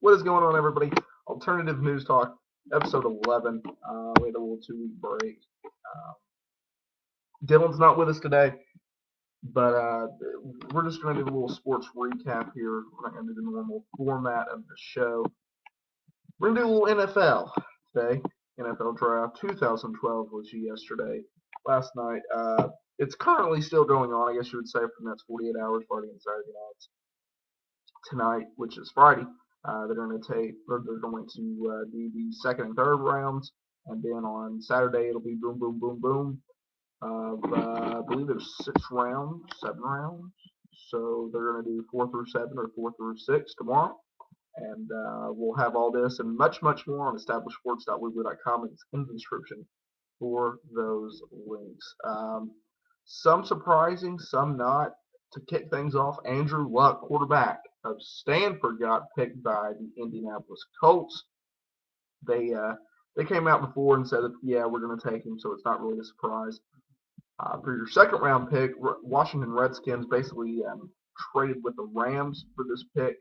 What is going on, everybody? Alternative News Talk, episode 11. We had a little 2 week break. Dylan's not with us today, but we're just going to do a little sports recap here. We're not going to do the normal format of the show. We're going to do a little NFL today. NFL Draft 2012 was yesterday. Last night. It's currently still going on, I guess you would say, for the next 48 hours, Friday and Saturday nights. Tonight, which is Friday, they're going to do the second and third rounds, and then on Saturday it'll be boom, boom, boom, boom. I believe there's 6 rounds, 7 rounds. So they're going to do 4 through 7 or 4 through 6 tomorrow. And we'll have all this and much, much more on establishedsports.weebly.com. It's in the description for those links. Some surprising, some not. To kick things off, Andrew Luck, quarterback of Stanford, got picked by the Indianapolis Colts. They came out before and said that, yeah, we're going to take him, so it's not really a surprise. For your second round pick, Washington Redskins basically traded with the Rams for this pick.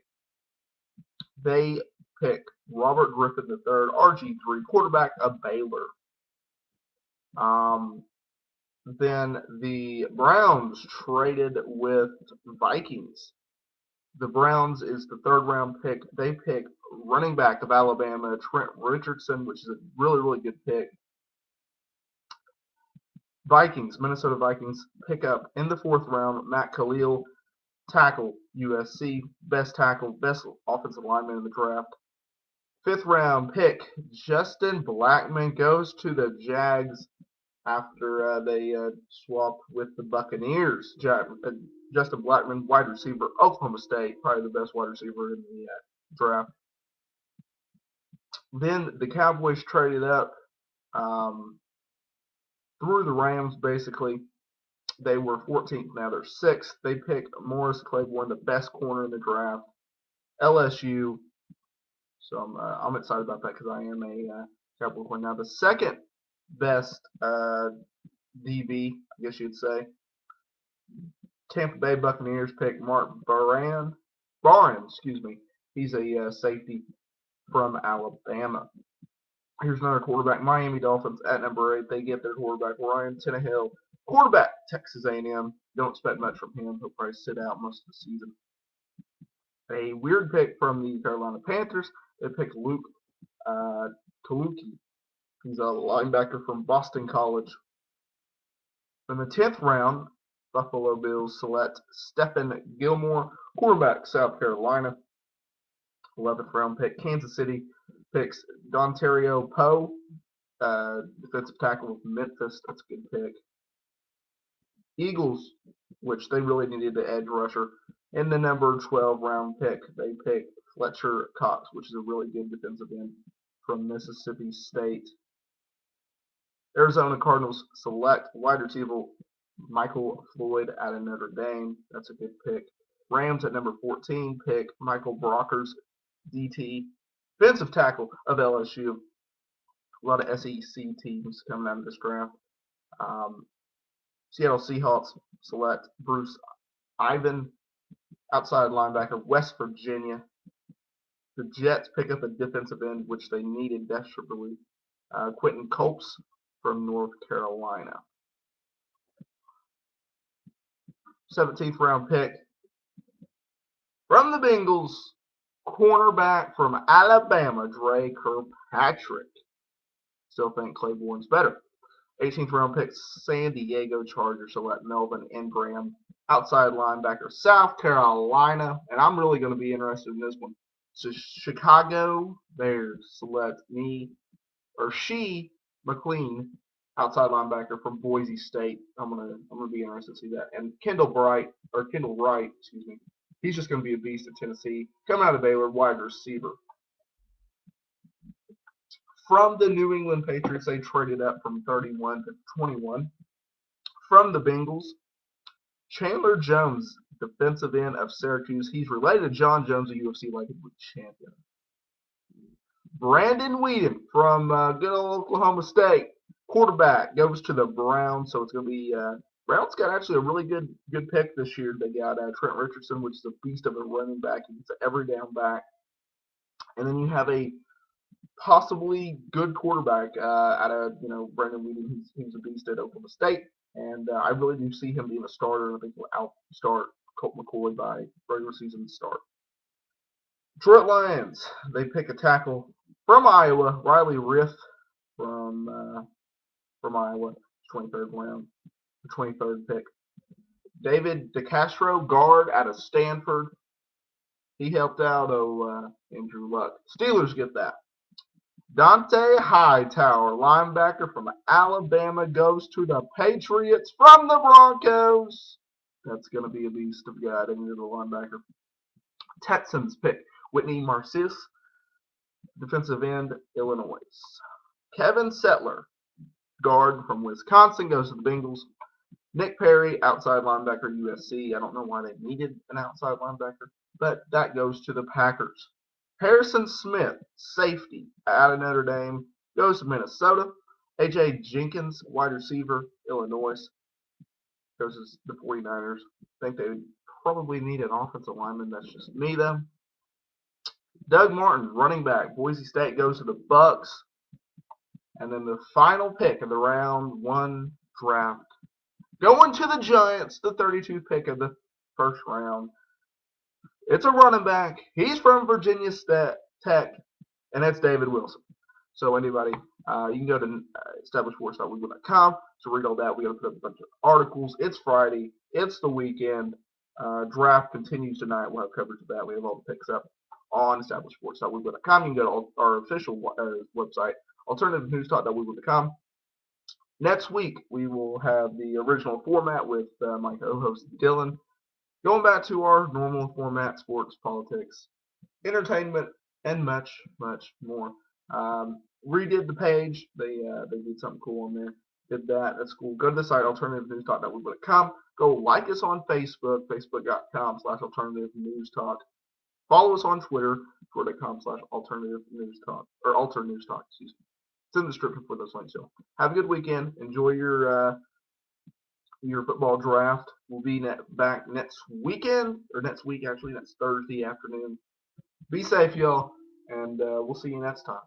They pick Robert Griffin III, RG3, quarterback of Baylor. Then the Browns traded with Vikings. The Browns is the third round pick. They pick running back of Alabama, Trent Richardson, which is a really, really good pick. Minnesota Vikings, pick up in the fourth round Matt Khalil, tackle, USC, best offensive lineman in the draft. Fifth round pick, Justin Blackman goes to the Jags after they swapped with the Buccaneers. Justin Blackman, wide receiver, Oklahoma State, probably the best wide receiver in the draft. Then the Cowboys traded up through the Rams, basically. They were 14th, now they're 6th. They picked Morris Claiborne, the best corner in the draft. LSU. So I'm excited about that because I am a Cowboy fan. Now the second best DB, I guess you'd say. Tampa Bay Buccaneers pick Mark Barron. He's a safety from Alabama. Here's another quarterback. Miami Dolphins at number 8. They get their quarterback Ryan Tannehill. Quarterback Texas A&M. Don't expect much from him. He'll probably sit out most of the season. A weird pick from the Carolina Panthers. They picked Luke Kaluki. He's a linebacker from Boston College. In the 10th round, Buffalo Bills select Stephen Gilmore, quarterback, South Carolina. 11th round pick, Kansas City picks Dontario Poe, defensive tackle of Memphis. That's a good pick. Eagles, which they really needed the edge rusher. In the number 12 round pick, they pick Fletcher Cox, which is a really good defensive end from Mississippi State. Arizona Cardinals select wide receiver Michael Floyd out of Notre Dame. That's a good pick. Rams at number 14 pick Michael Brockers, DT, defensive tackle of LSU. A lot of SEC teams coming out of this draft. Seattle Seahawks select Bruce Ivan, outside linebacker, West Virginia. The Jets pick up a defensive end, which they needed desperately. Quentin Copes from North Carolina. 17th round pick from the Bengals, cornerback from Alabama, Dre Kirkpatrick. Still think Claiborne's better. 18th round pick, San Diego Chargers select Melvin Ingram, outside linebacker, South Carolina. And I'm really going to be interested in this one. So Chicago Bears select She McLean, outside linebacker from Boise State. I'm gonna be interested to see that. And Kendall Wright, he's just gonna be a beast at Tennessee. Coming out of Baylor, wide receiver. From the New England Patriots, they traded up from 31 to 21. From the Bengals, Chandler Jones, defensive end of Syracuse. He's related to John Jones, a UFC lightweight champion. Brandon Weeden from good old Oklahoma State, quarterback, goes to the Browns. So it's going to be Browns got actually a really good pick this year. They got Trent Richardson, which is a beast of a running back. He's an every down back. And then you have a possibly good quarterback out of Brandon Weeden. He's a beast at Oklahoma State, and I really do see him being a starter. And I think he'll outstart Colt McCoy by regular season start. Detroit Lions, they pick a tackle from Iowa, Riley Riff from Iowa, 23rd round, the 23rd pick. David DeCastro, guard out of Stanford. He helped out Andrew Luck. Steelers get that. Dante Hightower, linebacker from Alabama, goes to the Patriots from the Broncos. That's going to be a beast of God into the linebacker. Texans pick Whitney Marcis, defensive end, Illinois. Kevin Settler, guard from Wisconsin, goes to the Bengals. Nick Perry, outside linebacker, USC. I don't know why they needed an outside linebacker, but that goes to the Packers. Harrison Smith, safety, out of Notre Dame, goes to Minnesota. A.J. Jenkins, wide receiver, Illinois, goes to the 49ers. I think they probably need an offensive lineman. That's just me, though. Doug Martin, running back, Boise State, goes to the Bucks. And then the final pick of the round 1 draft, going to the Giants, the 32th pick of the first round. It's a running back. He's from Virginia Tech, and that's David Wilson. So anybody, you can go to establishedsports.weebly.com to read all that. We're going to put up a bunch of articles. It's Friday. It's the weekend. Draft continues tonight. We'll have coverage of that. We have all the picks up on establishedsports.weebly.com. You can go to our official website, alternativenewstalk.weebly.com. Next week, we will have the original format with my co-host Dylan. Going back to our normal format, sports, politics, entertainment, and much, much more. Redid the page. They did something cool on there. Did that. That's cool. Go to the site, alternativenewstalk.weebly.com. Go like us on Facebook, facebook.com/alternativenewstalk. Follow us on Twitter, twitter.com/alternativenewstalk, or alternewstalk, excuse me. It's in the description for those links. So have a good weekend. Enjoy your football draft. We'll be back next weekend, or next week actually, next Thursday afternoon. Be safe, y'all, and we'll see you next time.